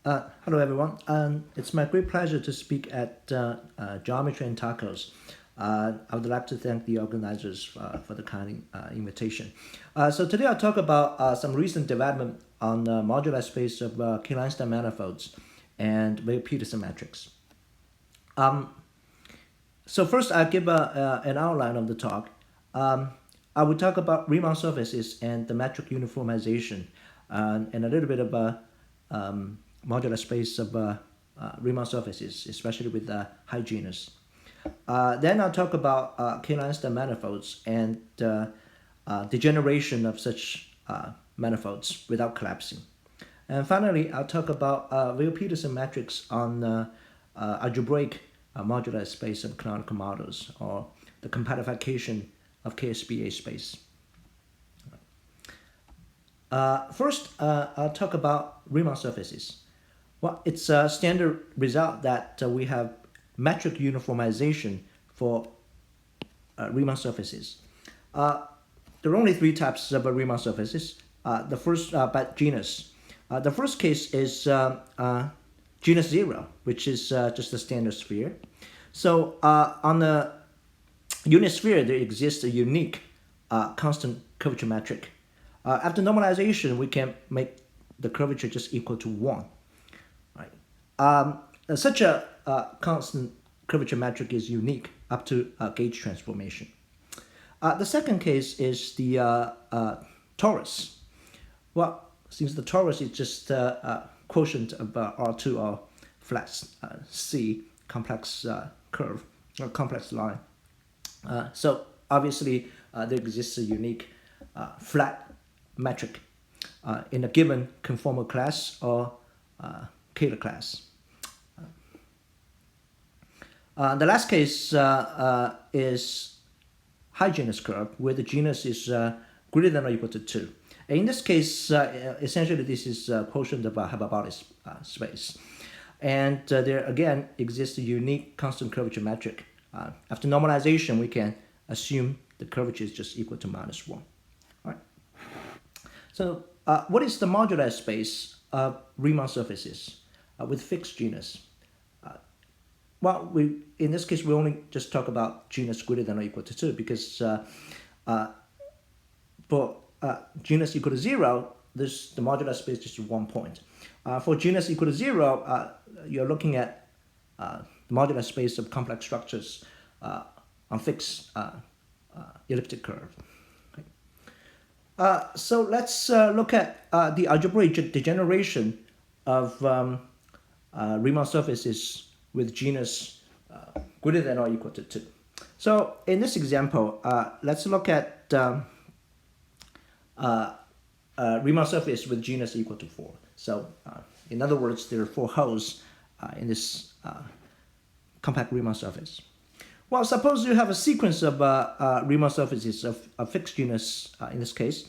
Hello everyone. It's my great pleasure to speak at Geometry and Tacos. I would like to thank the organizers for the kind invitation. So today I'll talk about some recent development on the modular space of Kähler-Einstein manifolds and Weil-Petersson matrix. So first I'll give an outline of the talk. I will talk about Riemann surfaces and the metric uniformization, and a little bit about modular space of Riemann surfaces, especially with high genus. Then I'll talk about Kähler-Einstein manifolds and degeneration of such manifolds without collapsing. And finally, I'll talk about Weil-Petersson matrix on algebraic modular space of canonical models, or the compactification of KSBA space. First, I'll talk about Riemann surfaces. Well, it's a standard result that we have metric uniformization for Riemann surfaces. There are only three types of Riemann surfaces. The first by genus. The first case is genus 0, which is just a standard sphere. So on the unit sphere, there exists a unique constant curvature metric. After normalization, we can make the curvature just equal to 1. Right? Such a constant curvature metric is unique up to gauge transformation. The second case is the torus. Well, since the torus is just a quotient of R2 or flat C complex curve or complex line. So obviously there exists a unique flat metric in a given conformal class or Kähler class. The last case is high genus curve, where the genus is greater than or equal to 2. In this case, essentially this is a quotient of a hyperbolic space. And there again exists a unique constant curvature metric. After normalization, we can assume the curvature is just equal to -1. All right. So what is the modular space of Riemann surfaces with fixed genus? Well, in this case, we only just talk about genus greater than or equal to 2, because for genus equal to 0, the modular space is just 1 point. For genus equal to 0, you're looking at the modular space of complex structures on fixed elliptic curve. Okay. So let's look at the algebraic degeneration of Riemann surfaces with genus greater than or equal to 2. So in this example, let's look at Riemann surface with genus equal to 4. So in other words, there are 4 holes in this compact Riemann surface. Well, suppose you have a sequence of Riemann surfaces of fixed genus in this case,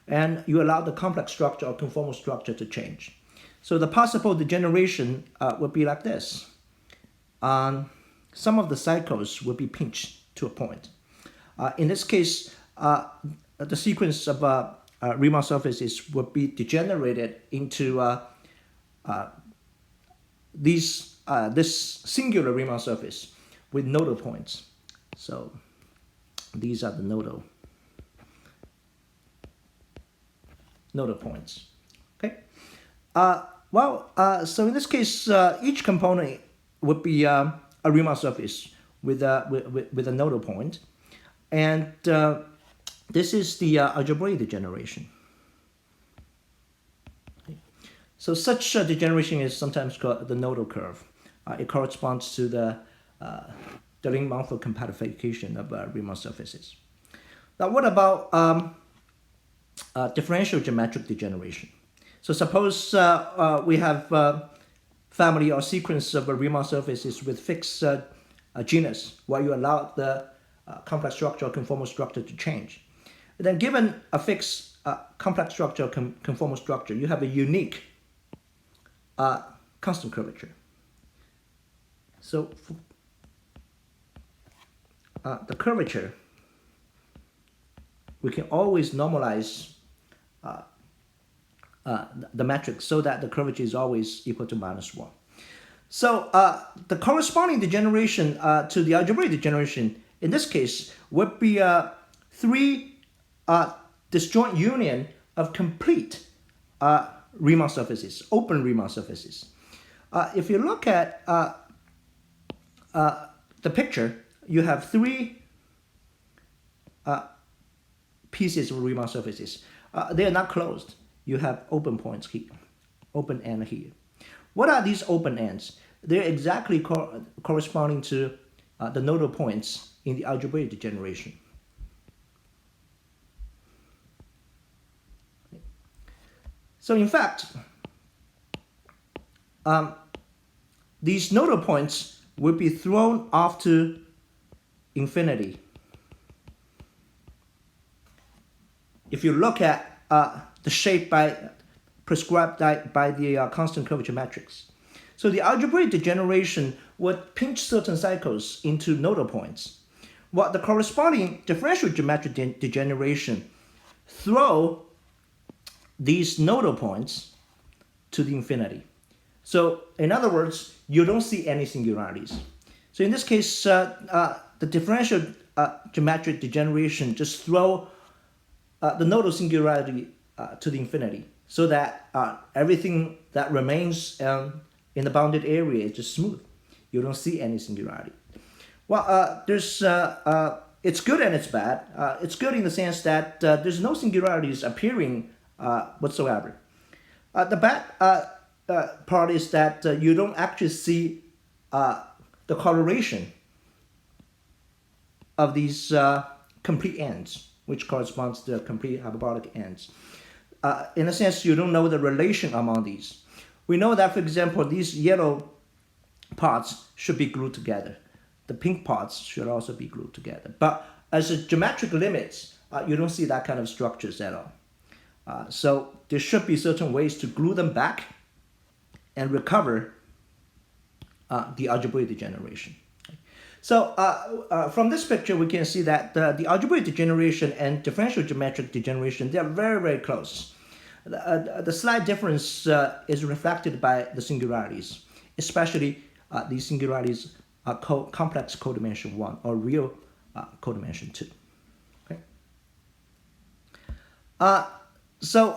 and you allow the complex structure or conformal structure to change. So the possible degeneration would be like this. Some of the cycles will be pinched to a point. In this case, the sequence of Riemann surfaces would be degenerated into this singular Riemann surface with nodal points. So these are the nodal points. Okay. So in this case, each component would be a Riemann surface with a nodal point, and this is the algebraic degeneration. Okay. So such degeneration is sometimes called the nodal curve. It corresponds to the Ring-Mumford compactification of Riemann surfaces. Now, what about differential geometric degeneration? So suppose we have family or sequence of Riemann surfaces with fixed genus, where you allow the complex structure or conformal structure to change. And then given a fixed complex structure or conformal structure, you have a unique constant curvature. So the curvature, we can always normalize the metric so that the curvature is always equal to -1. So the corresponding degeneration to the algebraic degeneration in this case would be three disjoint union of complete Riemann surfaces, open Riemann surfaces. If you look at the picture, you have three pieces of Riemann surfaces. They are not closed. You have open points here, open end here. What are these open ends? They're exactly corresponding to the nodal points in the algebraic degeneration. So in fact, these nodal points will be thrown off to infinity. If you look at the shape prescribed by the constant curvature matrix. So the algebraic degeneration would pinch certain cycles into nodal points, while the corresponding differential geometric degeneration throw these nodal points to the infinity. So in other words, you don't see any singularities. So in this case, the differential geometric degeneration just throw the nodal singularity to the infinity, so that everything that remains in the bounded area is just smooth. You don't see any singularity. Well, it's good and it's bad. It's good in the sense that there's no singularities appearing whatsoever. The bad part is that you don't actually see the correlation of these complete ends, which corresponds to complete hyperbolic ends. In a sense, you don't know the relation among these. We know that, for example, these yellow parts should be glued together. The pink parts should also be glued together. But as a geometric limits, you don't see that kind of structures at all. So there should be certain ways to glue them back and recover the algebraic degeneration. So from this picture, we can see that the algebraic degeneration and differential geometric degeneration, they are very, very close. The slight difference is reflected by the singularities, especially these singularities are complex codimension 1 or real codimension 2. Okay. So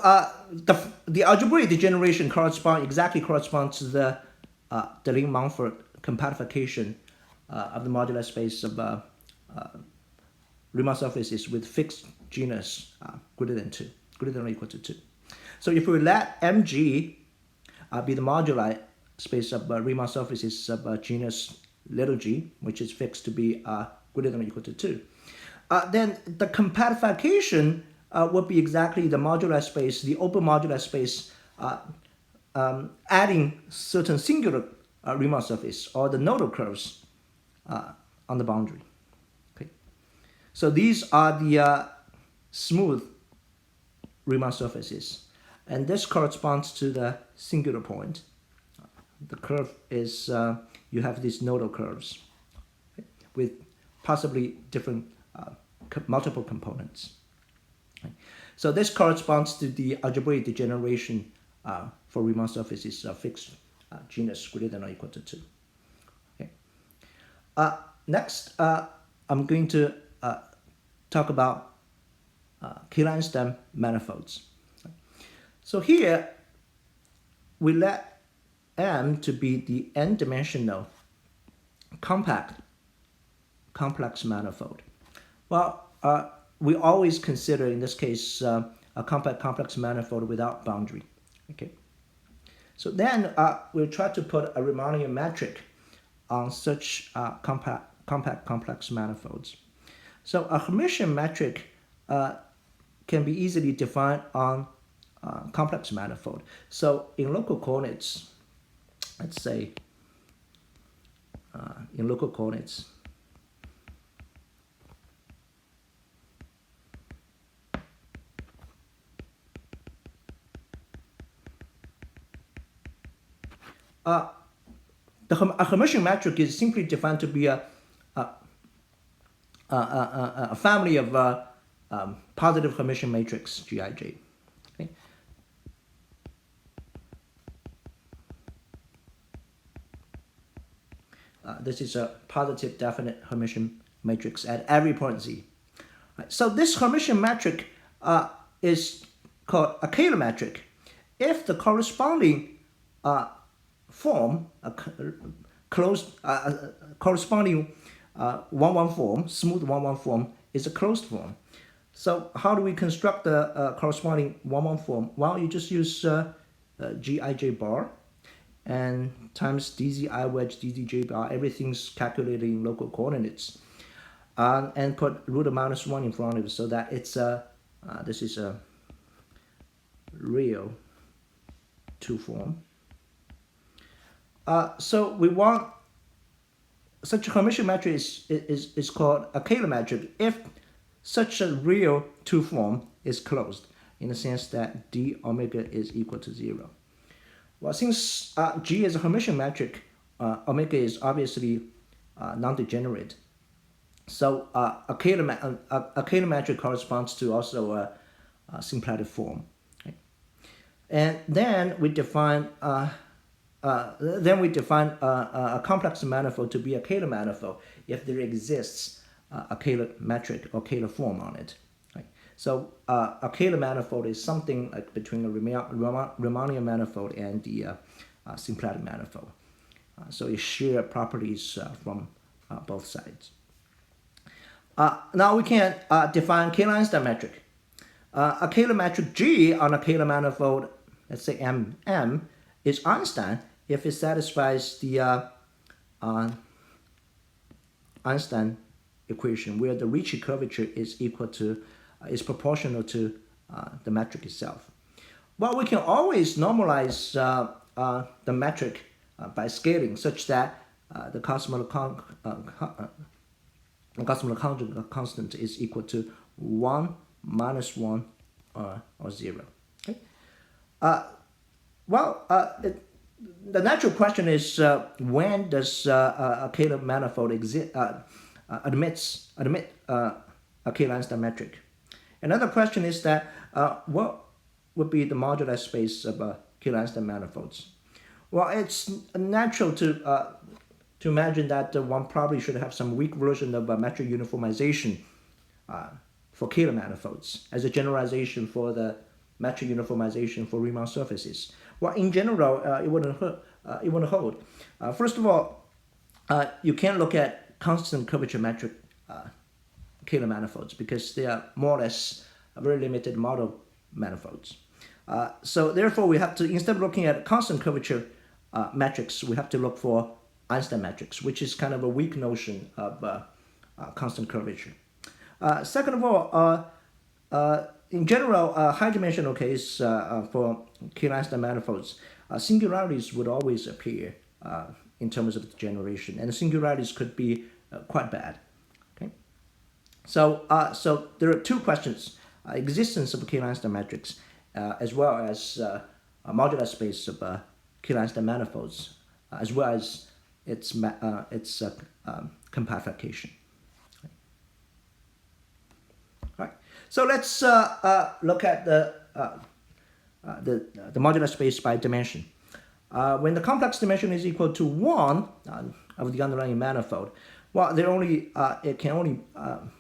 the algebraic degeneration exactly corresponds to the Deligne-Mumford compactification of the modular space of Riemann surfaces with fixed genus greater than 2, greater than or equal to 2. So if we let Mg be the moduli space of Riemann surfaces of genus little g, which is fixed to be greater than or equal to 2, then the compactification would be exactly the modular space, the open modular space, adding certain singular Riemann surface or the nodal curves on the boundary. Okay, so these are the smooth Riemann surfaces, and this corresponds to the singular point. The curve is you have these nodal curves, okay, with possibly different multiple components. Okay. So this corresponds to the algebraic degeneration for Riemann surfaces of fixed genus greater than or equal to 2. Okay. Next, I'm going to talk about KhlerEinstein manifolds. So here, we let M to be the n-dimensional complex manifold. Well, we always consider, in this case, a complex manifold without boundary. Okay. So then we'll try to put a Riemannian metric on such compact complex manifolds. So a Hermitian metric can be easily defined on complex manifold. So in local coordinates, let's say in local coordinates, a Hermitian metric is simply defined to be a family of positive Hermitian matrix Gij. Okay? this is a positive definite Hermitian matrix at every point Z. Right. So this Hermitian metric is called a Kähler metric if the corresponding form, corresponding 1-1 form, smooth 1-1 form, is a closed form. So how do we construct the corresponding 1-1 form? Well, you just use Gij bar and times dzi wedge dzj bar. Everything's calculated in local coordinates. And put root of -1 in front of it so that it's this is a real 2 form. So we want such a Hermitian metric is called a Kähler metric if such a real 2 form is closed in the sense that d omega is equal to 0. Well, since G is a Hermitian metric, omega is obviously non-degenerate. So a Kähler metric corresponds to also a symplectic form. Okay? And then we define a complex manifold to be a Kähler manifold if there exists a Kähler metric or Kähler form on it. Right? So a Kähler manifold is something like between a Riemannian manifold and the symplectic manifold. So it shares properties from both sides. Now we can define KhlerEinstein metric. A Kähler metric G on a Kähler manifold, let's say M, is Einstein if it satisfies the Einstein equation where the Ricci curvature is proportional to the metric itself. Well, we can always normalize the metric by scaling such that the cosmological constant is equal to 1, -1, or 0. Okay? The natural question is when does a Kähler manifold admit a KhlerEinstein metric? Another question is that what would be the modular space of KhlerEinstein manifolds? Well, it's natural to imagine that one probably should have some weak version of metric uniformization for Kähler manifolds as a generalization for the metric uniformization for Riemann surfaces. Well, in general, it wouldn't hold. First of all, you can't look at constant curvature metric Kähler manifolds because they are more or less very limited model manifolds. So therefore, we have to, instead of looking at constant curvature metrics, we have to look for Einstein metrics, which is kind of a weak notion of constant curvature. Second of all, in general, high-dimensional case for KhlerEinstein manifolds, singularities would always appear in terms of degeneration, and the singularities could be quite bad. Okay, so there are two questions: existence of KhlerEinstein metrics, as well as a modular space of KhlerEinstein manifolds, as well as its compactification. Right. So let's look at the modular space by dimension. When the complex dimension is equal to 1 of the underlying manifold, well, it can only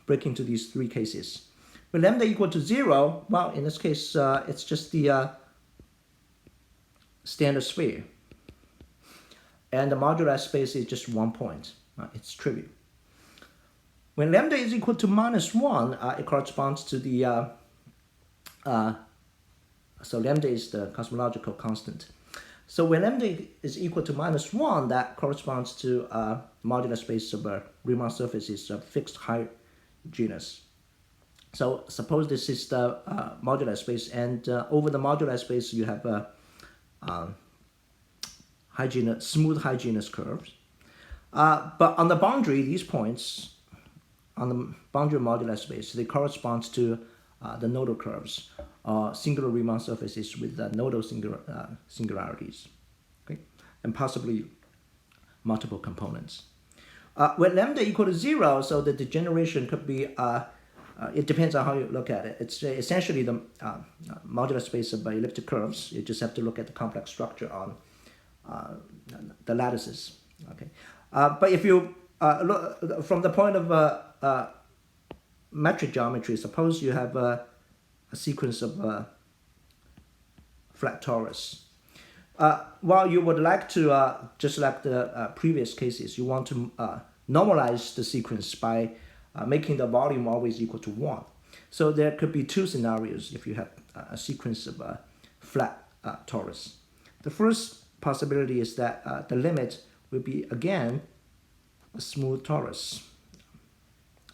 break into these three cases. When lambda equal to 0, well, in this case, it's just the standard sphere. And the modular space is just 1 point. It's trivial. When lambda is equal to -1, it corresponds to the, so lambda is the cosmological constant. So when lambda is equal to -1, that corresponds to modular space of Riemann surfaces of fixed height genus. So suppose this is the modular space, and over the modular space you have smooth high genus curves. But on the boundary, these points on the boundary of modular space, they correspond to the nodal curves, singular Riemann surfaces with nodal singularities, okay, and possibly multiple components. When lambda equal to 0, so the degeneration could be, it depends on how you look at it. It's essentially the modular space of elliptic curves. You just have to look at the complex structure on the lattices. Okay, But if you look from the point of metric geometry, suppose you have a sequence of flat torus. While you would like to, just like the previous cases, you want to normalize the sequence by making the volume always equal to 1. So there could be two scenarios if you have a sequence of flat torus. The first possibility is that the limit will be, again, a smooth torus.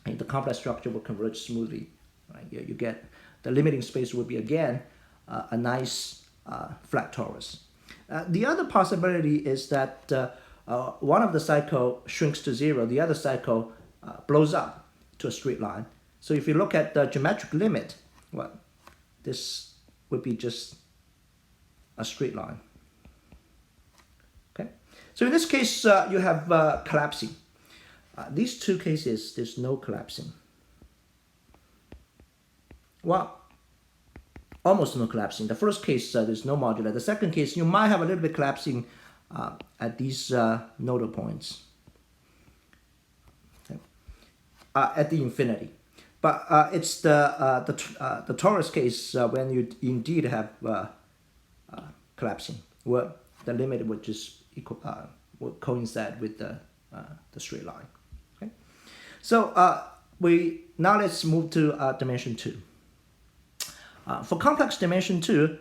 And the complex structure will converge smoothly. Right? You get the limiting space will be, again, a nice flat torus. The other possibility is that one of the cycle shrinks to 0, the other cycle blows up to a straight line. So if you look at the geometric limit, well, this would be just a straight line. Okay, so in this case, you have collapsing. These two cases, there's no collapsing. Well, almost no collapsing. The first case, there's no modular. The second case, you might have a little bit collapsing at these nodal points, okay, at the infinity. But it's the torus case when you indeed have collapsing, where the limit would just would coincide with the straight line. Okay, so now let's move to dimension 2. For complex dimension 2,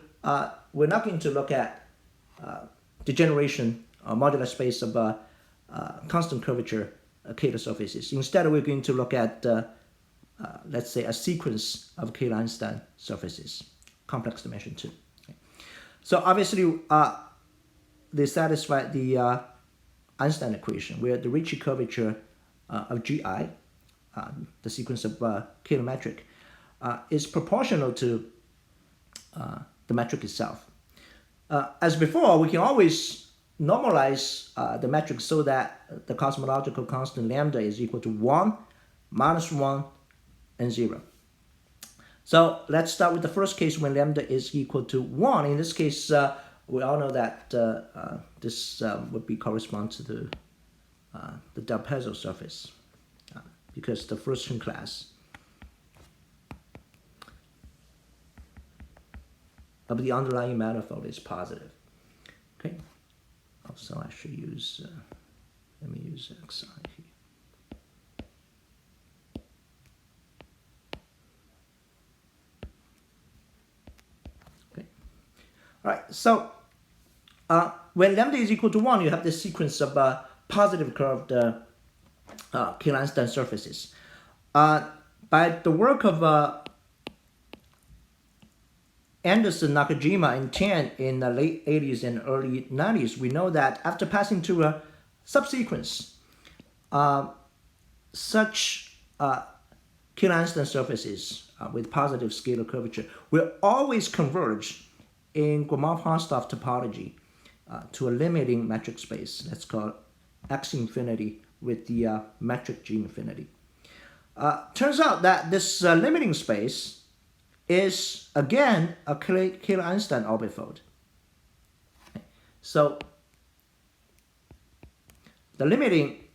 we're not going to look at degeneration or modular space of constant curvature Kähler surfaces. Instead, we're going to look at, let's say, a sequence of KhlerEinstein surfaces, complex dimension 2. Okay. So obviously, they satisfy the Einstein equation, where the Ricci curvature of GI, the sequence of Kähler metric, is proportional to the metric itself. As before, we can always normalize the metric so that the cosmological constant lambda is equal to 1, -1, and 0. So let's start with the first case when lambda is equal to 1. In this case, we all know that this would be correspond to the del Pezzo surface, because the first class of the underlying manifold is positive. Okay, so I should use, let me use xi here. Okay, all right, so when lambda is equal to 1, you have this sequence of positive curved KhlerEinstein surfaces. By the work of Anderson, Nakajima, and Chen in the late 80s and early 90s, we know that after passing to a subsequence, such KhlerEinstein surfaces with positive scalar curvature will always converge in Gromov-Hausdorff topology to a limiting metric space. Let's call it X infinity with the metric G infinity. Turns out that this limiting space is, again, a KhlerEinstein orbifold. So the limiting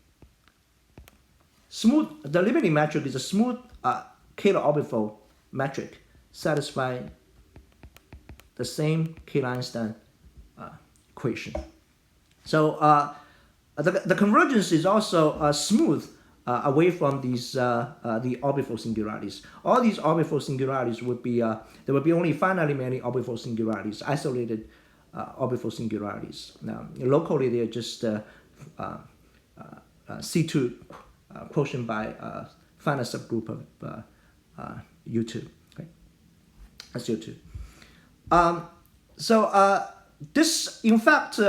metric is a smooth Kähler orbifold metric satisfying the same KhlerEinstein equation. So the convergence is also smooth away from these the orbifold singularities. All these orbifold singularities would be there would be only finitely many orbifold singularities, isolated orbifold singularities. Now locally they are just C2 quotient by finite subgroup of U2. Okay, that's U2. So this in fact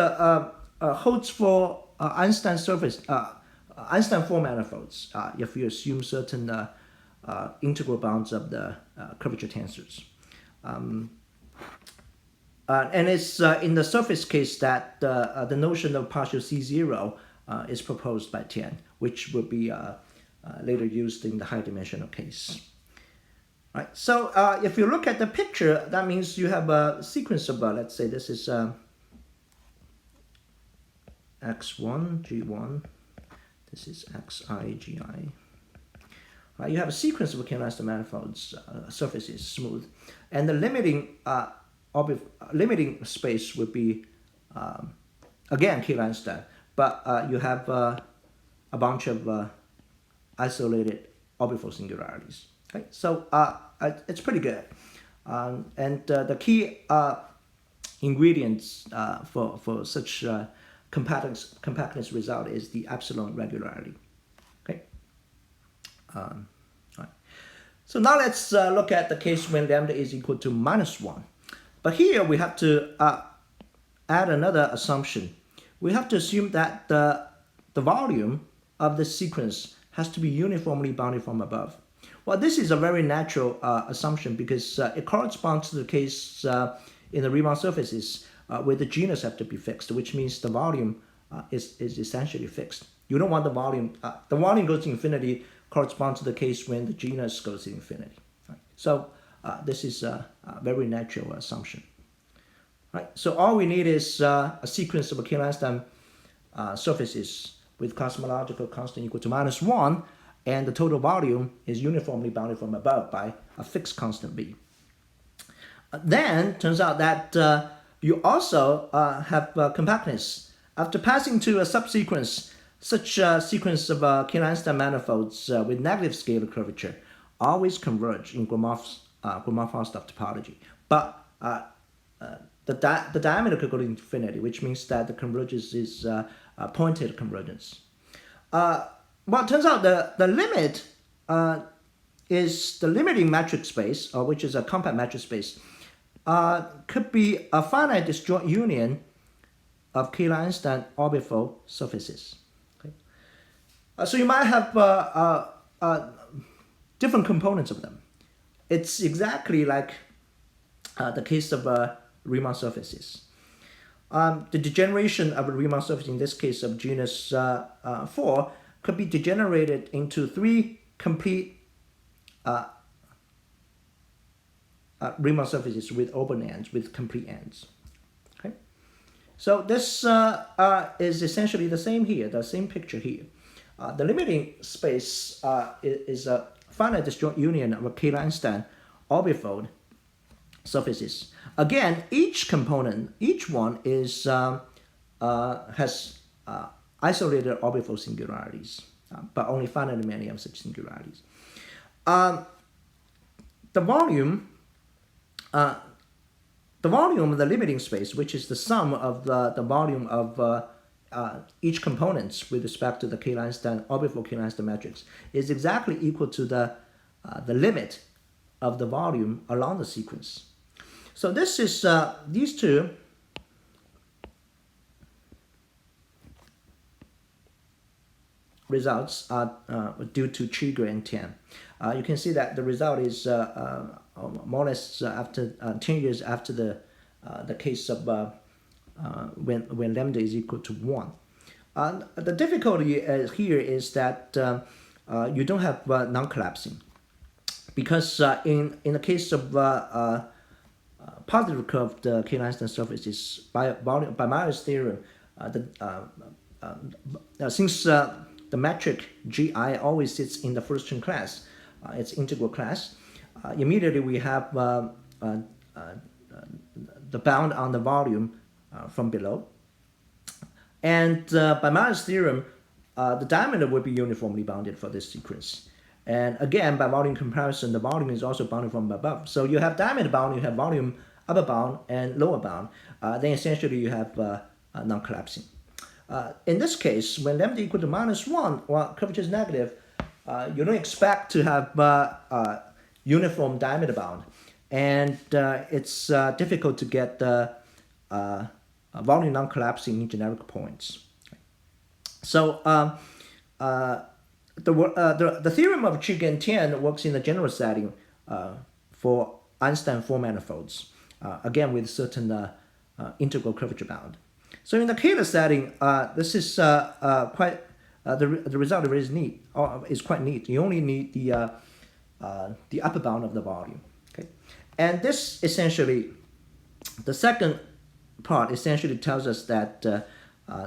holds for Einstein surface. Einstein form manifolds, if you assume certain integral bounds of the curvature tensors. And it's in the surface case that the notion of partial C0 is proposed by Tian, which will be later used in the high dimensional case. Right. So if you look at the picture, that means you have a sequence of, let's say this is X1, G1, This is xi, gi. You have a sequence of Kähler-Einstein manifolds, surface is smooth, and the limiting space would be again Kähler-Einstein, but you have a bunch of isolated orbifold singularities. Okay, so it's pretty good, and the key ingredients for such compactness result is the epsilon regularity. Okay. Right. So now let's look at the case when lambda is equal to -1. But here we have to add another assumption. We have to assume that the volume of the sequence has to be uniformly bounded from above. Well, this is a very natural assumption because it corresponds to the case in the Riemann surfaces where the genus have to be fixed, which means the volume is essentially fixed. You don't want the volume goes to infinity corresponds to the case when the genus goes to infinity. Right? So this is a very natural assumption. Right? So all we need is a sequence of Kähler-Einstein surfaces with cosmological constant equal to -1, and the total volume is uniformly bounded from above by a fixed constant b. Then turns out that you also have compactness. After passing to a subsequence, such a sequence of Kähler-Einstein manifolds with negative scalar curvature always converge in Gromov-Hausdorff topology. But the diameter could go to infinity, which means that the convergence is pointed convergence. Well, it turns out the limit is the limiting metric space, which is a compact metric space, could be a finite disjoint union of Kähler-Einstein orbifold surfaces. Okay? So you might have different components of them. It's exactly like the case of Riemann surfaces. The degeneration of a Riemann surface, in this case of genus 4, could be degenerated into 3 complete Riemann surfaces with open ends, with complete ends. Okay, so this is essentially the same here, the same picture here. The limiting space is a finite disjoint union of a Kähler-Einstein orbifold surfaces. Again, each component, each one is has isolated orbifold singularities, but only finitely many of such singularities. The volume of the limiting space, which is the sum of the volume of each component with respect to the Kähler-Einstein orbifold Kähler-Einstein matrix, is exactly equal to the limit of the volume along the sequence. So this is these two results are due to Krieger and Tian. You can see that the result is more or less after 10 years after the case of when lambda is equal to 1. The difficulty here is that you don't have non-collapsing, because in the case of positive curved Kähler-Einstein surfaces by Meyer's theorem, since the metric Gi always sits in the first term class, its integral class, immediately we have the bound on the volume from below. And by Meyer's theorem, the diameter would be uniformly bounded for this sequence. And again, by volume comparison, the volume is also bounded from above. So you have diameter bound, you have volume upper bound and lower bound. Then essentially you have non-collapsing. In this case, when lambda equal to -1, well, curvature is negative, you don't expect to have uniform diameter bound. And it's difficult to get the volume non-collapsing in generic points. So the theorem of Krieger and Tian works in the general setting for Einstein 4 manifolds, again with certain integral curvature bound. So in the Kähler setting, this is quite the result is neat, is quite neat. You only need the upper bound of the volume. Okay, and this essentially, the second part essentially tells us that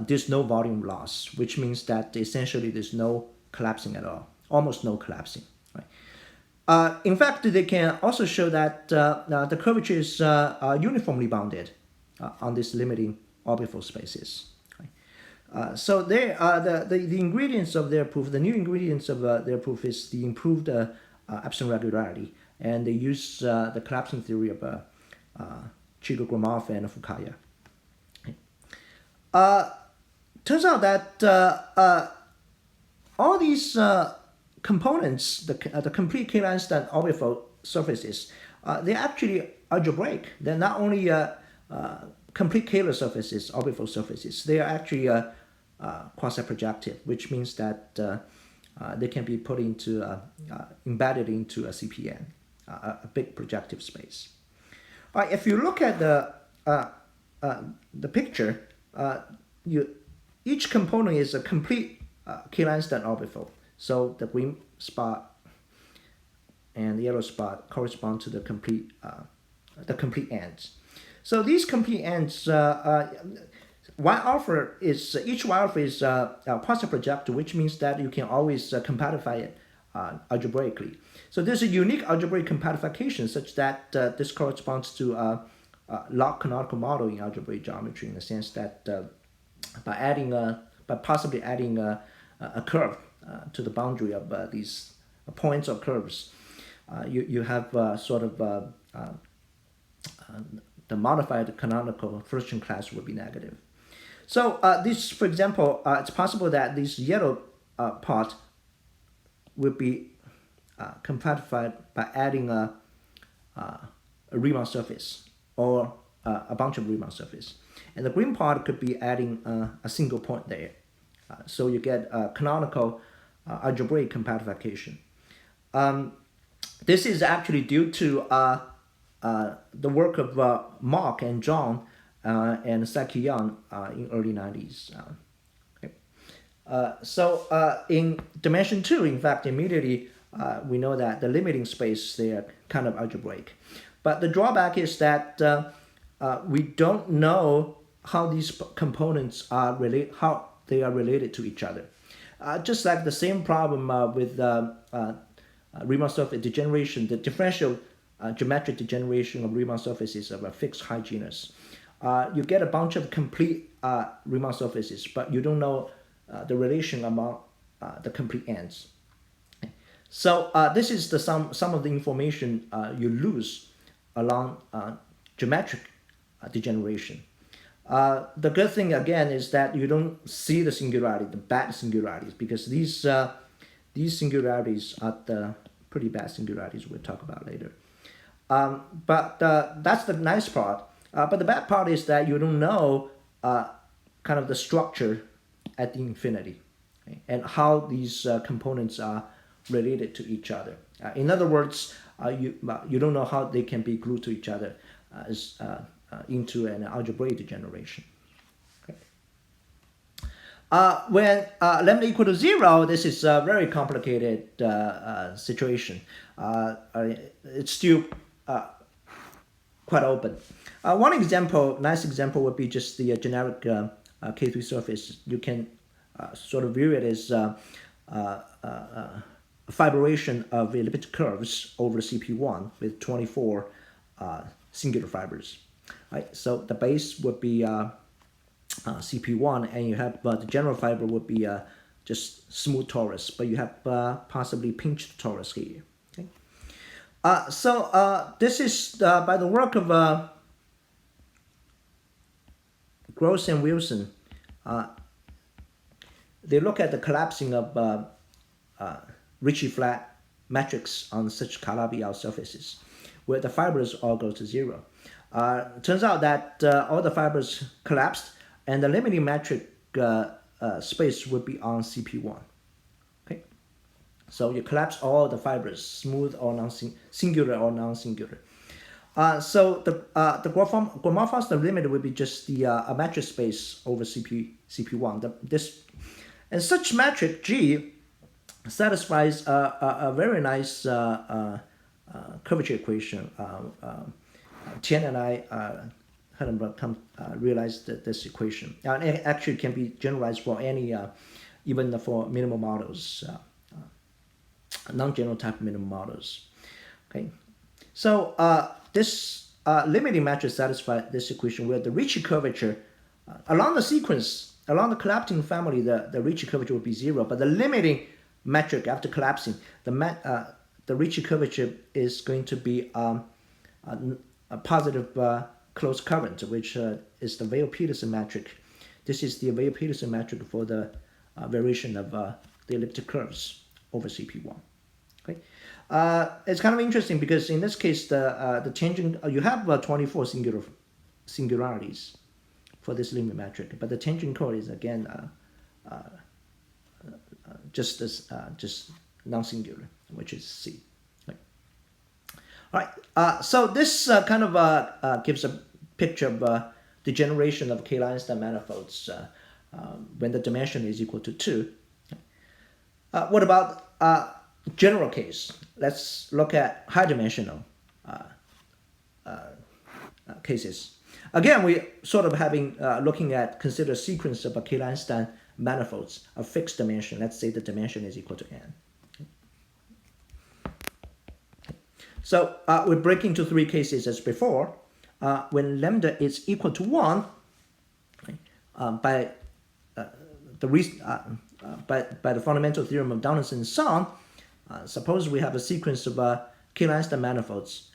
there's no volume loss, which means that essentially there's no collapsing at all, almost no collapsing. Right? In fact, they can also show that the curvature is uniformly bounded on these limiting orbital spaces. Right? So they the ingredients of their proof, the new ingredients of their proof is the improved epsilon regularity, and they use the collapsing theory of Chigo-Gromov and Fukaya. Turns out that all these components, the complete KhlerEinstein orbital surfaces, they're actually algebraic. They're not only complete Kähler surfaces, orbital surfaces, they are actually quasi-projective, which means that they can be put into, embedded into a CPN, a big projective space. All right, if you look at the picture, each component is a complete KhlerEinstein orbital. So the green spot and the yellow spot correspond to the complete ends. So these complete ends, Y alpha is each Y alpha is quasi-projective, which means that you can always compactify it algebraically. So there's a unique algebraic compactification such that this corresponds to log canonical model in algebraic geometry, in the sense that by possibly adding a curve to the boundary of these points or curves, you have sort of the modified canonical Firstian class would be negative. So this, for example, it's possible that this yellow part would be compactified by adding a Riemann surface or a bunch of Riemann surface. And the green part could be adding a single point there. So you get a canonical algebraic compactification. This is actually due to the work of Mark and John and Sakiyan in early 90s. So in dimension 2, in fact, immediately we know that the limiting space, they are kind of algebraic. But the drawback is that we don't know how these components are how they are related to each other. Just like the same problem with Riemann surface degeneration, the differential geometric degeneration of Riemann surfaces of a fixed high genus. You get a bunch of complete Riemann surfaces, but you don't know the relation among the complete ends. So this is some of the information you lose along geometric degeneration. The good thing again is that you don't see the singularity, the bad singularities, because these singularities are the pretty bad singularities we'll talk about later. But that's the nice part. But the bad part is that you don't know kind of the structure at the infinity, okay, and how these components are related to each other. In other words, you don't know how they can be glued to each other into an algebraic degeneration. Okay. When lambda equal to 0, this is a very complicated situation. It's still quite open. One example, nice example, would be just the generic K3 surface. You can sort of view it as fibration of elliptic curves over CP1 with 24 singular fibers. Right? So the base would be CP1, and you have the general fiber would be just smooth torus, but you have possibly pinched torus here. Okay? So this is by the work of Gross and Wilson. They look at the collapsing of Ricci flat matrix on such Calabi-Yau surfaces, where the fibers all go to 0. Turns out that all the fibers collapsed, and the limiting metric space would be on CP1. Okay, so you collapse all the fibers, smooth or singular or non-singular. So the Gromov-Foster limit would be just the a metric space over CP1. And such metric G satisfies a very nice curvature equation. Tian and I realized this equation. And it actually can be generalized for any, even for minimal models, non-general type minimal models. Okay, so this limiting matrix satisfies this equation where the Ricci curvature along the sequence, along the collapsing family, the Ricci curvature would be 0, but the limiting metric after collapsing, the Ricci curvature is going to be a positive closed current, which is the Weil-Petersson metric. This is the Weil-Petersson metric for the variation of the elliptic curves over CP1. Okay, it's kind of interesting because in this case, the tangent you have 24 singularities for this limit metric, but the tangent chord is again just non-singular, which is C. Right. All right. So this kind of gives a picture of degeneration of Kähler-Einstein manifolds when the dimension is equal to 2. What about general case? Let's look at high dimensional cases. Again, we sort of consider a sequence of Kähler-Einstein manifolds of fixed dimension. Let's say the dimension is equal to n. So we break into 3 cases as before. When lambda is equal to 1, by the fundamental theorem of Donaldson and so on, suppose we have a sequence of Kähler-Einstein manifolds.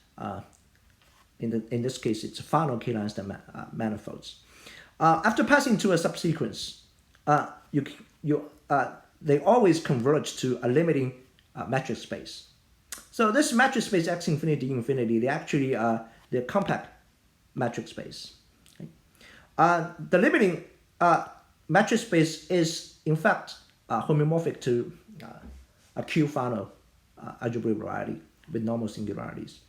In this case, it's final Kähler-Einstein manifolds. After passing to a subsequence, they always converge to a limiting metric space. So this metric space x infinity infinity, they actually they're compact metric space. Okay? The limiting metric space is in fact homomorphic to a Q final algebraic variety with normal singularities.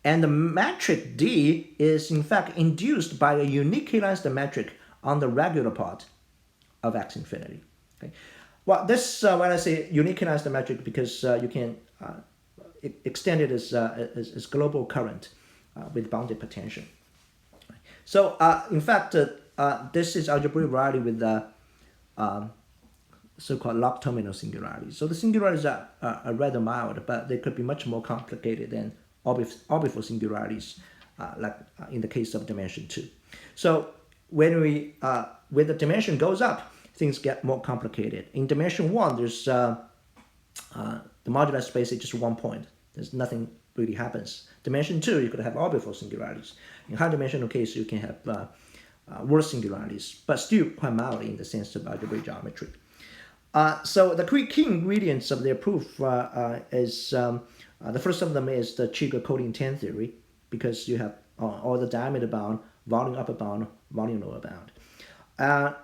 And the metric D is in fact induced by a unique Kähler-Einstein metric on the regular part of x infinity. Okay? Well, this when I say unique Kähler-Einstein metric, because you can extend it as global current with bounded potential. So in fact, this is algebraic variety with so-called log terminal singularities. So the singularities are rather mild, but they could be much more complicated than orbifold singularities, like in the case of dimension 2. So when the dimension goes up, things get more complicated. In dimension 1, there's the modular space is just 1 point. There's nothing really happens. Dimension 2, you could have orbifold singularities. In high dimensional case, you can have worse singularities, but still quite mild in the sense of algebraic geometry. So the key ingredients of their proof is the first of them is the Cheeger-Colding-Tan theory, because you have all the diameter bound, volume upper bound, volume lower bound.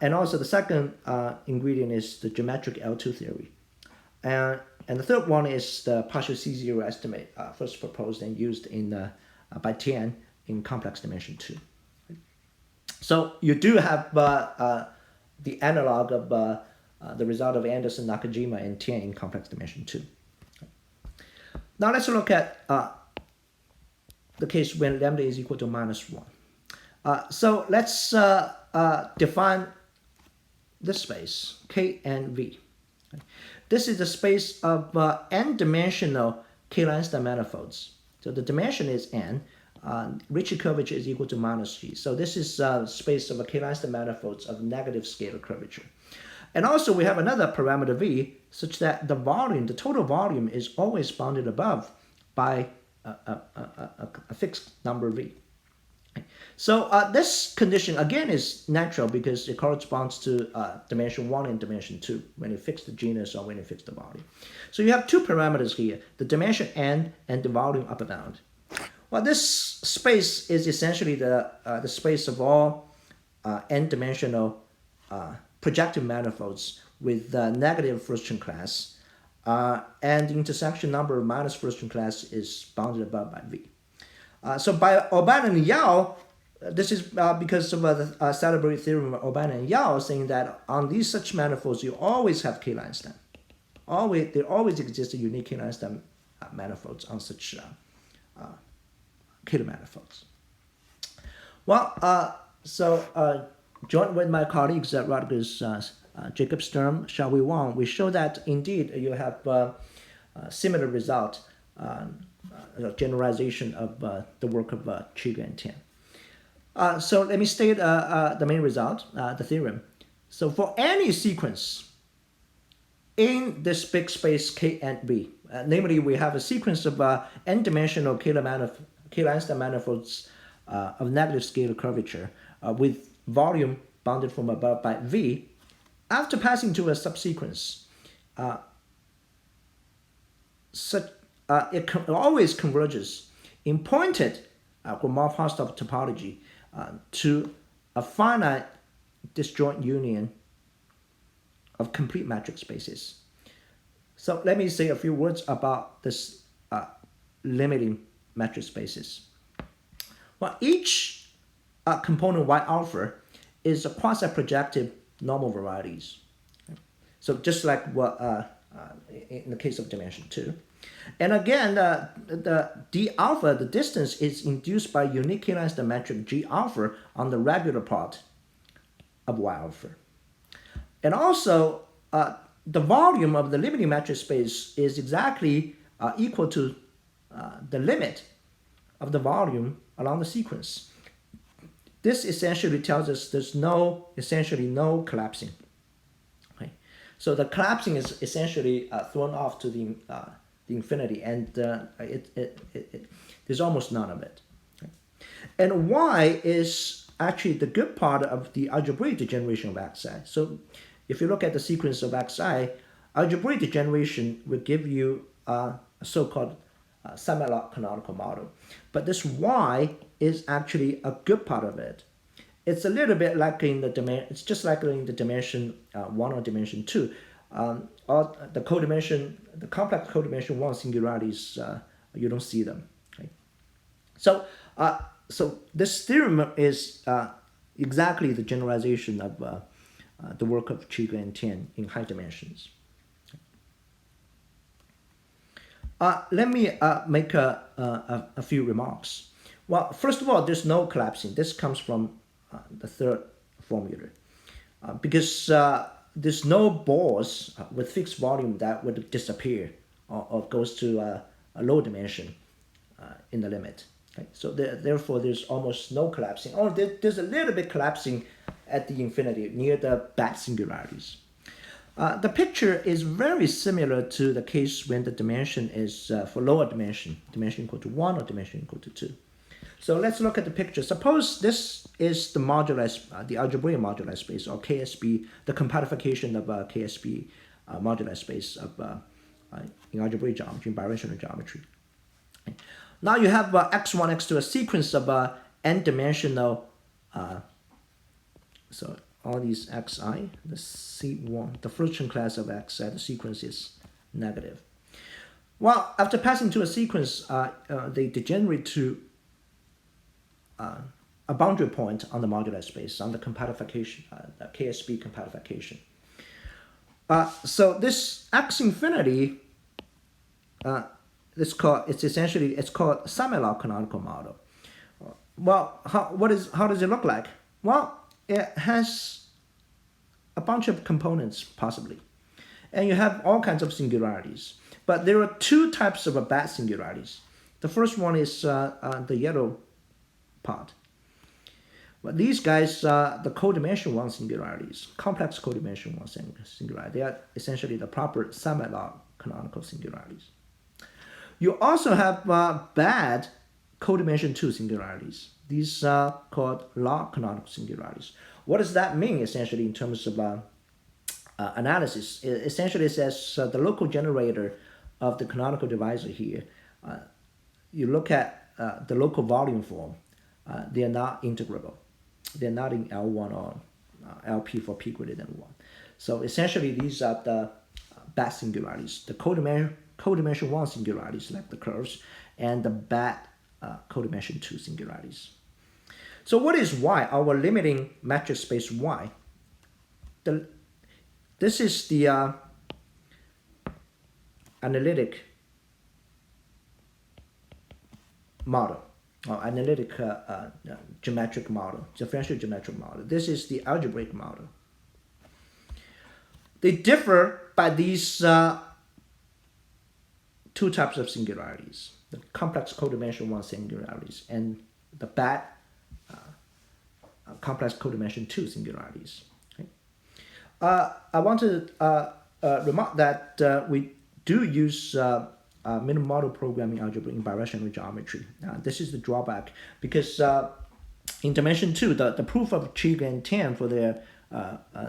And also the second ingredient is the geometric L2 theory. And the third one is the partial C0 estimate, first proposed and used by Tian in complex dimension 2. So you do have the analog of the result of Anderson, Nakajima, and Tian in complex dimension 2. Now let's look at the case when lambda is equal to -1. So let's define this space, K and V. This is the space of n-dimensional Kähler-Einstein manifolds. So the dimension is n. Ricci curvature is equal to -g. So this is space of a Kähler-Einstein manifolds of negative scalar curvature. And also we have another parameter v, such that the volume, the total volume, is always bounded above by a fixed number v. So this condition again is natural because it corresponds to dimension 1 and dimension 2 when you fix the genus or when you fix the volume. So you have 2 parameters here, the dimension n and the volume upper bound. Well, this space is essentially the space of all n-dimensional projective manifolds with negative first-term class, and the intersection number of minus first-term class is bounded above by v. So by Urban and Yau, this is because of the celebrated theorem of Urban and Yau, saying that on these such manifolds you always have Kähler-Einstein. There always exists a unique Kähler-Einstein manifolds on such Kähler manifolds. Well, joined with my colleagues at Rutgers, Jacob Sturm, Xiaohui Wang, we show that indeed you have similar result, generalization of the work of Kriger and Tian. So let me state the main result, the theorem. So for any sequence in this big space K and B, namely we have a sequence of n-dimensional Kähler-Einstein manifolds of negative scalar curvature with volume bounded from above by V, after passing to a subsequence, it always converges in pointed Gromov-Hausdorff topology to a finite disjoint union of complete metric spaces. So let me say a few words about this limiting metric spaces. Well, each component Y alpha is a quasi-projective normal varieties. So just like what in the case of dimension 2. And again, the d alpha, the distance, is induced by unique Kähler-Einstein metric G alpha on the regular part of Y alpha. And also, the volume of the limiting metric space is exactly equal to the limit of the volume along the sequence. This essentially tells us there's essentially no collapsing. Okay? So the collapsing is essentially thrown off to the infinity, and there's almost none of it. Okay? And Y is actually the good part of the algebraic degeneration of Xi. So if you look at the sequence of Xi, algebraic degeneration will give you a so-called semi-log canonical model. But this Y is actually a good part of it. It's a little bit like in the dimension, it's just like in the dimension 1 or dimension 2. Or the complex codimension 1 singularities, you don't see them. Okay? So this theorem is exactly the generalization of the work of Kriger and Tian in high dimensions. Let me make a few remarks. Well, first of all, there's no collapsing. This comes from the third formula. Because there's no balls with fixed volume that would disappear or goes to a low dimension in the limit. Okay? So therefore, there's almost no collapsing. Or there's a little bit collapsing at the infinity near the bat singularities. The picture is very similar to the case when the dimension is for lower dimension equal to 1 or dimension equal to 2. So let's look at the picture. Suppose this is the moduli, the algebraic moduli space, or KSB, the compactification of KSB moduli space of in algebraic geometry, in birational geometry. Okay. Now you have x1, x2, a sequence of n-dimensional, so all these xi, the C1, the Fruition class of xi, the sequence is negative. Well, after passing to a sequence, they degenerate to a boundary point on the moduli space, on the compactification, the KSB compactification. So this x infinity, it's called semi-log canonical model. Well, how does it look like? Well, it has a bunch of components, possibly. And you have all kinds of singularities. But there are two types of bat singularities. The first one is the yellow part. But these guys, the codimension 1 singularities, complex codimension 1 singularities, they are essentially the proper semi-log canonical singularities. You also have bad codimension 2 singularities. These are called log canonical singularities. What does that mean, essentially, in terms of analysis? It essentially says the local generator of the canonical divisor here. You look at the local volume form. They are not integrable. They're not in L1 or LP for p greater than 1. So essentially, these are the bat singularities, the codimension 1 singularities, like the curves, and the bat codimension 2 singularities. So what is Y, our limiting metric space Y? This is the analytic model. or analytic geometric model, differential geometric model. This is the algebraic model. They differ by these two types of singularities: the complex codimension 1 singularities and the bad complex codimension 2 singularities. Okay? I want to remark that we do use minimum model programming algebra in birational geometry. This is the drawback because in dimension 2, the proof of Chig and Tan for their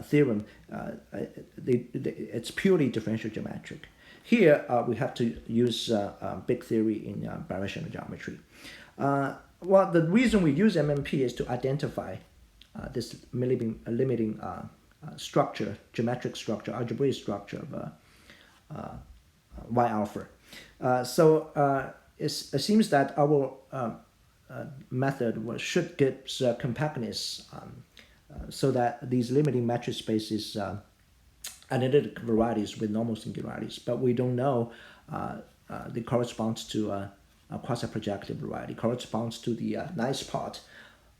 theorem, it's purely differential geometric. Here, we have to use big theory in birational geometry. Well, the reason we use MMP is to identify this limiting structure, geometric structure, algebraic structure of Y alpha. It seems that our method should get compactness so that these limiting matrix spaces analytic varieties with normal singularities, but we don't know they corresponds to a quasi-projective variety, corresponds to the nice part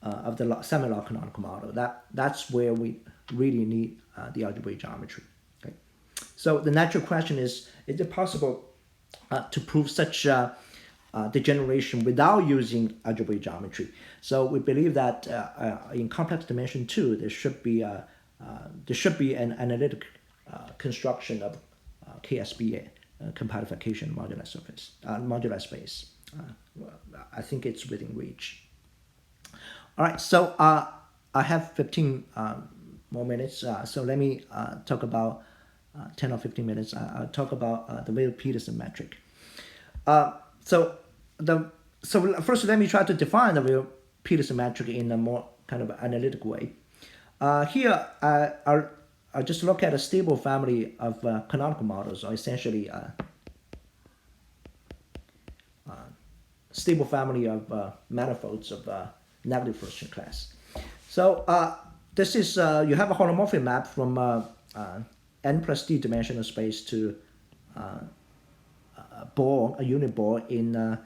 of the semi-log canonical model. That's where we really need the algebraic geometry. Okay? So the natural question is it possible to prove such degeneration without using algebraic geometry? So we believe that in complex dimension 2, there should be an analytic construction of KSB compactification modular surface, modular space. I think it's within reach. All right, so I have 15 more minutes, so let me talk about 10 or 15 minutes. I'll talk about the Weil-Petersen metric. So first, let me try to define the Weil-Petersen metric in a more kind of analytic way. Here, I'll just look at a stable family of canonical models, or essentially stable family of manifolds of negative first-order class. So this is, you have a holomorphic map from n plus d dimensional space to a unit ball in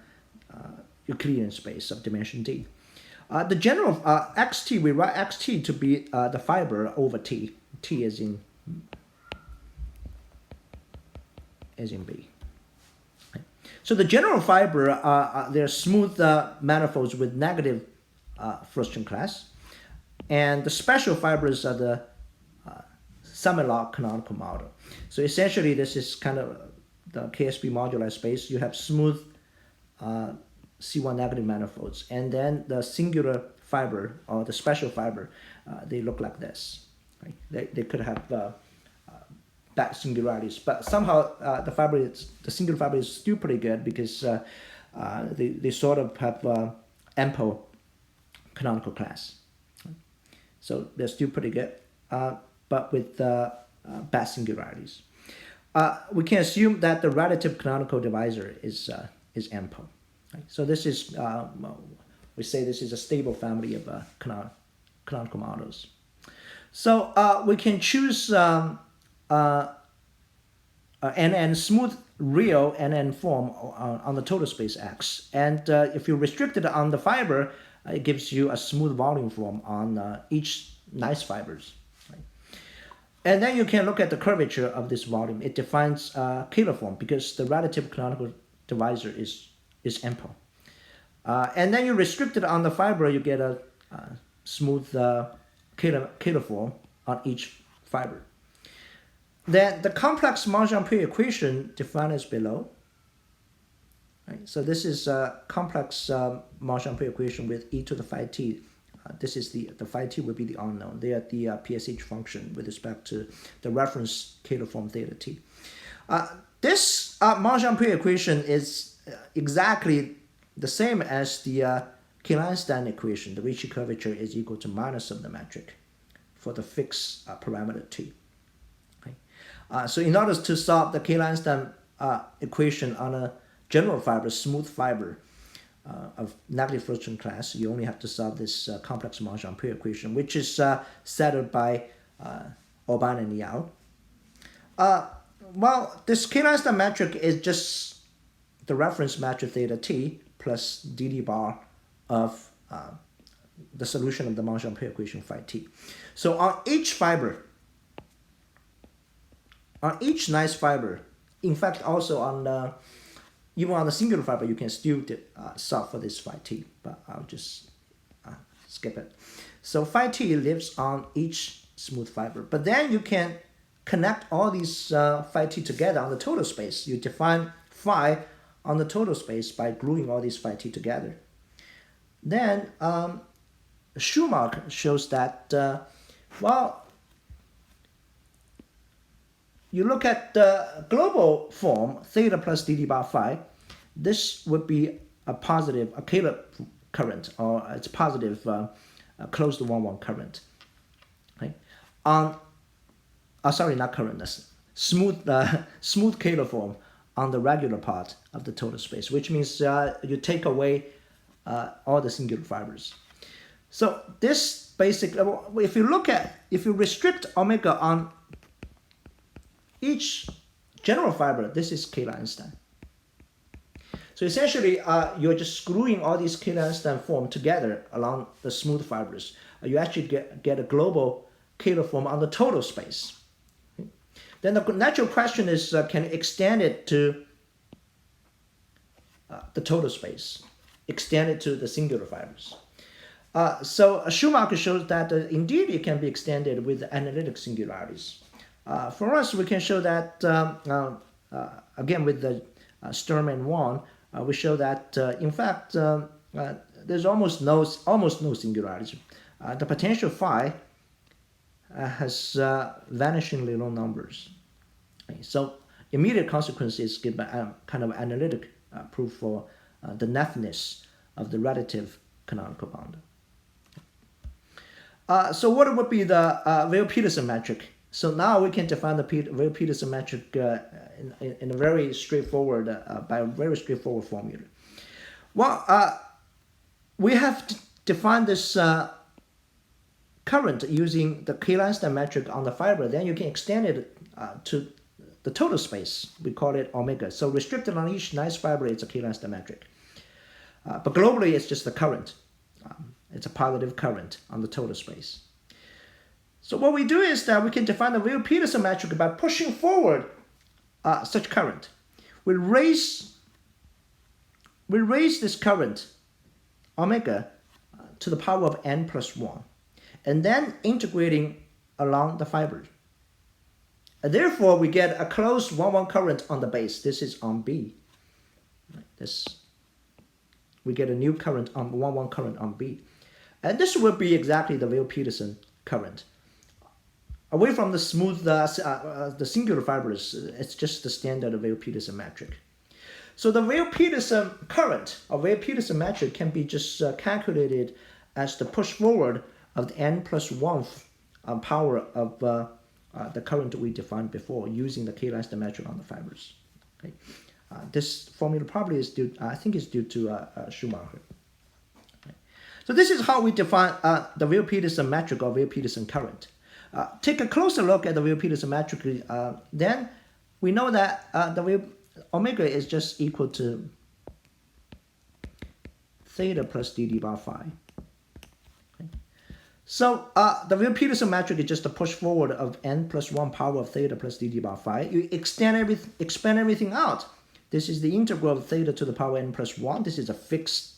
Euclidean space of dimension d. The general xt, we write xt to be the fiber over t. T is in B. Okay. So the general fiber, they're smooth manifolds with negative first-order class, and the special fibers are the semi-log canonical model. So essentially, this is kind of the KSB modular space. You have smooth C1 negative manifolds, and then the singular fiber or the special fiber, they look like this. Right? They could have bad singularities, but somehow the singular fiber is still pretty good because they sort of have ample canonical class. So they're still pretty good, but with bad singularities. We can assume that the relative canonical divisor is ample. Right? So this is, we say this is a stable family of canonical models. So we can choose NN smooth real NN form on the total space X. And if you restrict it on the fiber, it gives you a smooth volume form on each nice fibers. Right? And then you can look at the curvature of this volume. It defines Kähler form because the relative canonical divisor is ample. And then you restrict it on the fiber, you get a smooth Kähler form on each fiber. Then the complex March-Ampere equation defined as below. Right? So this is a complex March-Ampere equation with e to the phi t. This is the phi t will be the unknown. They are the PSH function with respect to the reference Kähler form theta t. This March-Ampere equation is exactly the same as the KhlerEinstein equation. The Ricci curvature is equal to minus of the metric for the fixed parameter t. Okay? So in order to solve the KhlerEinstein equation on a general fiber, smooth fiber of negative first-order class, you only have to solve this complex March-Ampere equation, which is settled by Orban and Yao. Well, this KhlerEinstein metric is just the reference metric theta t plus dd bar of the solution of the Monge-Ampere equation phi t. So on each fiber, on each nice fiber, in fact also on even on the singular fiber, you can still solve for this phi t, but I'll just skip it. So phi t lives on each smooth fiber, but then you can connect all these phi t together on the total space. You define phi on the total space by gluing all these phi t together. Then Schumacher shows that, well, you look at the global form, theta plus dd bar phi, this would be a positive, a Kähler current, or it's positive close to 1-1 current. Okay? Sorry, not current, that's smooth, smooth Kähler form on the regular part of the total space, which means you take away all the singular fibers. So this basically, if you restrict omega on each general fiber, this is KhlerEinstein. So essentially, you're just screwing all these KhlerEinstein form together along the smooth fibers. You actually get a global Kähler form on the total space. Then the natural question is, can you extend it to the total space, extend it to the singular fibers? So Schumacher shows that indeed it can be extended with analytic singularities. For us, we can show that, again, with the Sturm and Wang, we show that, in fact, there's almost no singularities. The potential phi has vanishingly low numbers. Okay, so immediate consequences give a kind of analytic proof for the nothingness of the relative canonical bound. So what would be the Weil-Petersson metric? So now we can define the Weil-Petersson metric in a very straightforward, by a very straightforward formula. Well, we have defined this current using the KhlerEinstein metric on the fiber. Then you can extend it to the total space. We call it omega. So restricted on each nice fiber, it's a KhlerEinstein metric. But globally, it's just the current. It's a positive current on the total space. So what we do is that we can define the Weil-Petersson metric by pushing forward such current. We raise this current, omega, to the power of n plus 1, and then integrating along the fiber. And therefore, we get a closed 1-1 current on the base. This is on B. We get a new current on 1-1 current on B. And this will be exactly the Weil-Petersson current. Away from the smooth, the singular fibers, it's just the standard Weil-Petersson metric. So the Weil-Petersson current, or Weil-Petersson metric, can be just calculated as the push forward of the n plus 1 power of the current we defined before using the KhlerEinstein metric on the fibers. Okay. This formula probably is due, I think, is due to Schumacher. Okay. So this is how we define the Weil-Petersson metric or Weil-Petersson current. Take a closer look at the Weil-Petersson metric. Then we know that the omega is just equal to theta plus dd bar phi. Okay. So the Weil-Petersson metric is just a push forward of n plus 1 power of theta plus dd bar phi. You expand everything out. This is the integral of theta to the power n plus 1. This is a fixed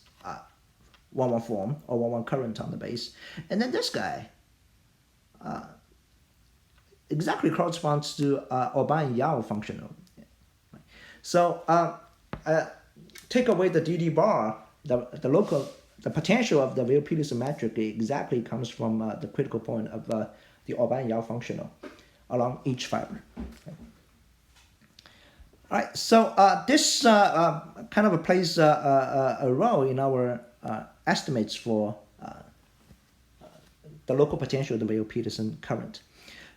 1-1 form, or 1-1 current on the base. And then this guy exactly corresponds to Urban-Yau functional. So take away the dd bar, the potential of the Weil-Petersson metric exactly comes from the critical point of the Urban-Yau functional along each fiber. Okay. All right, so this kind of plays a role in our estimates for the local potential of the Weil-Petersson current.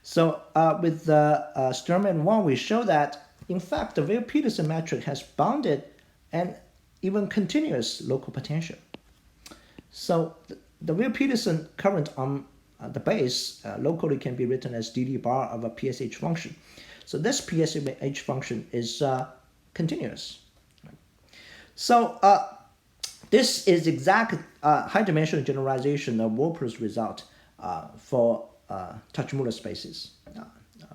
So with the Sturm and Wang, we show that, in fact, the Weil-Petersson metric has bounded and even continuous local potential. So the Weil-Petersson current on the base locally can be written as dd bar of a PSH function. So this PSH function is continuous. So This is exact high-dimensional generalization of Wolper's result for Touch-Muller spaces,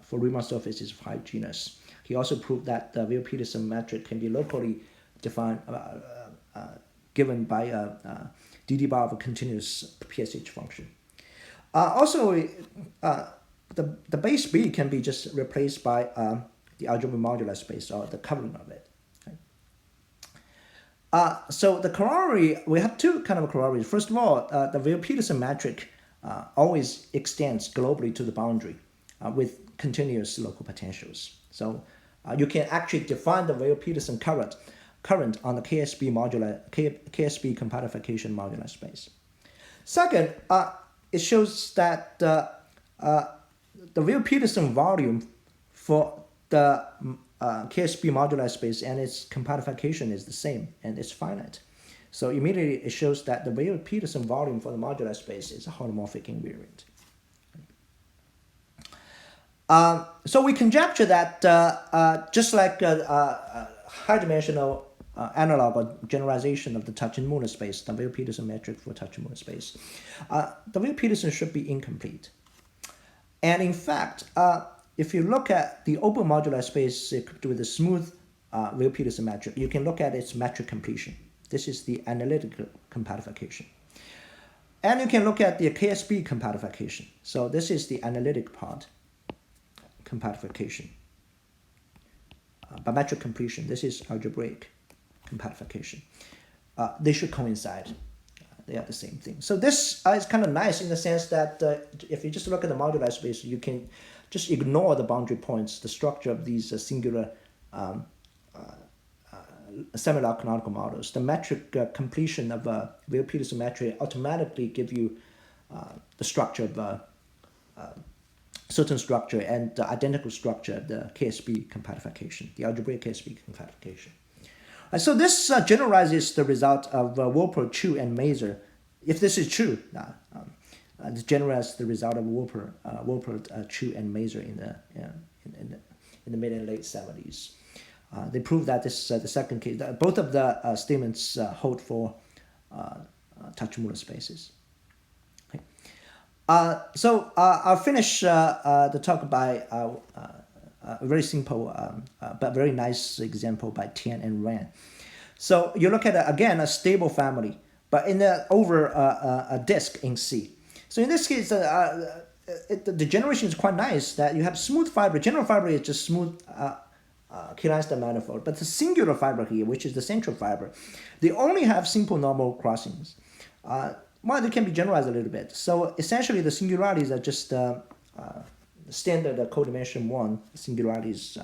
for Riemann surfaces of high genus. He also proved that the Weil-Petersson metric can be locally defined, given by a dd bar of a continuous PSH function. Also, the base B can be just replaced by the algebraic modular space, or the covering of it. So the corollary, we have two kind of corollaries. First of all, the Weil-Petersson metric always extends globally to the boundary with continuous local potentials. So you can actually define the Weil-Petersson current on the KSB compactification modular space. Second, it shows that the Weil-Petersson volume for the KSB modular space and its compactification is the same, and it's finite. So immediately it shows that the Weil-Petersson volume for the modular space is a holomorphic invariant. So we conjecture that just like high-dimensional analog or generalization of the Touch-Muller space, the Weil-Petersson metric for Touch-Muller space, the Weil-Petersson should be incomplete. And in fact, if you look at the open modular space equipped with a smooth Weil-Petersson metric, you can look at its metric completion. This is the analytical compactification. And you can look at the KSB compactification. So this is the analytic part, compactification. By metric completion, this is algebraic compactification. They should coincide. They are the same thing. So this is kind of nice in the sense that if you just look at the modular space, you can just ignore the boundary points, the structure of these singular similar canonical models. The metric completion of a Weil-Petersson metric automatically give you the structure of a certain structure and the identical structure of the KSB compactification, the algebraic KSB compactification. So this generalizes the result of Wolper, Chu, and Mazur. If this is true, it generalizes the result of Wolper, Chu, and Mazur in the mid and late 70s. They prove that this the second case. Both of the statements hold for Touch-Muller spaces. Okay. So I'll finish the talk by a very simple but very nice example by Tian and Ran. So you look at again a stable family, but over a disk in C. So in this case, the generation is quite nice that you have smooth fiber. General fiber is just smooth KhlerEinstein manifold, but the singular fiber here, which is the central fiber, they only have simple normal crossings. Well, they can be generalized a little bit. So essentially, the singularities are just standard codimension 1 singularities.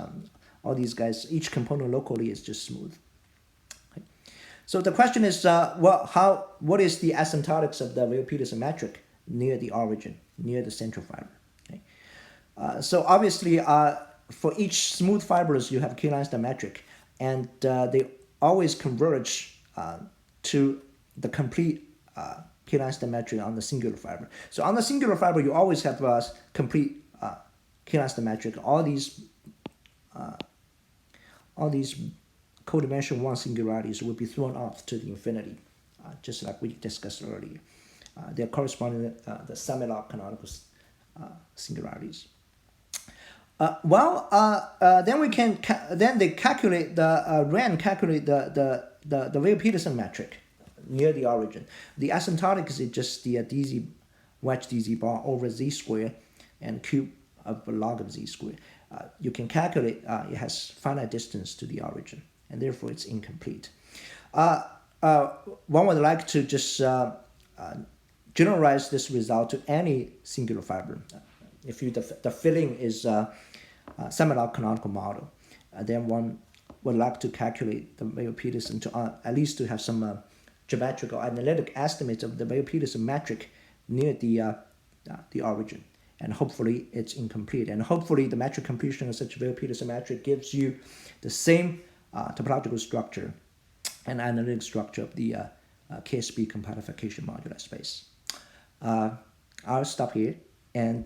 All these guys, each component locally is just smooth. Okay. So the question is, what is the asymptotics of the Weil-Petersson metric near the origin, near the central fiber? Okay. So obviously, for each smooth fibers, you have KhlerEinstein metric, and they always converge to the complete KhlerEinstein metric on the singular fiber. So on the singular fiber, you always have a complete KhlerEinstein metric. All these codimension 1 singularities will be thrown off to the infinity, just like we discussed earlier. They're corresponding to the semi-log canonical singularities. Then we can then they calculate the Ran calculate the Weil-Petersson metric near the origin. The asymptotic is just the dz wedge dz bar over z square and cube of log of z square. You can calculate it has finite distance to the origin, and therefore it's incomplete. One would like to just generalize this result to any singular fiber. If the filling is semi-log canonical model, then one would like to calculate the Weil-Petersson to at least to have some geometric or analytic estimate of the Weil-Petersson metric near the origin, and hopefully it's incomplete. And hopefully the metric completion of such Weil-Petersson metric gives you the same topological structure and analytic structure of the KSB compactification modular space. I'll stop here and